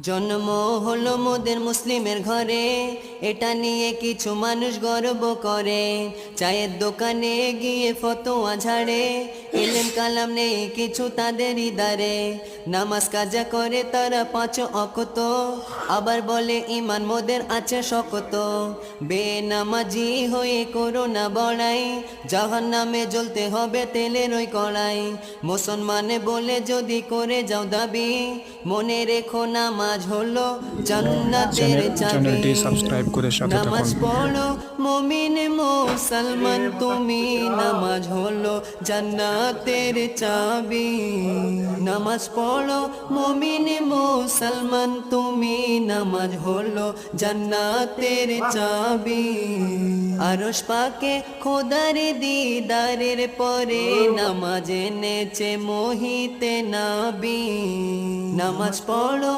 জন্ম হলো মোদের মুসলিমের ঘরে, এটা নিয়ে কিছু মানুষ গর্ব করে। চায়ের দোকানে গিয়ে ফতোয়া ঝাড়ে, এলেম কালাম নেই কিছু তাদের ইদারে। নামাজ কাজা করে তারা 5 ওয়াক্ত, আবার বলে ঈমান মোদের আছে শক্ত। বেনামাজি হয়ে করো না বড়াই, জাহান্নামে জ্বলতে হবে তেলের ওই কড়াই। মুসলমানে বলে যদি করে যাও দাবি, মনে রেখো নামাজ হলো জান্নাতের চাবি। চ্যানেলটি সাবস্ক্রাইব করে সাথে থাকুন। নামাজ পড়ো মুমিন মুসলমান তুমি, নামাজ হলো জান্নাতের চাবি। নামাজ পড়ো মুমিন মুসলমান তুমি, নামাজ হলো জান্নাতের চাবি। আরশ পাকে খোদার দিদারের পরে, নামাজ এনেছে মোহিতে নাবি। নামাজ পড়ো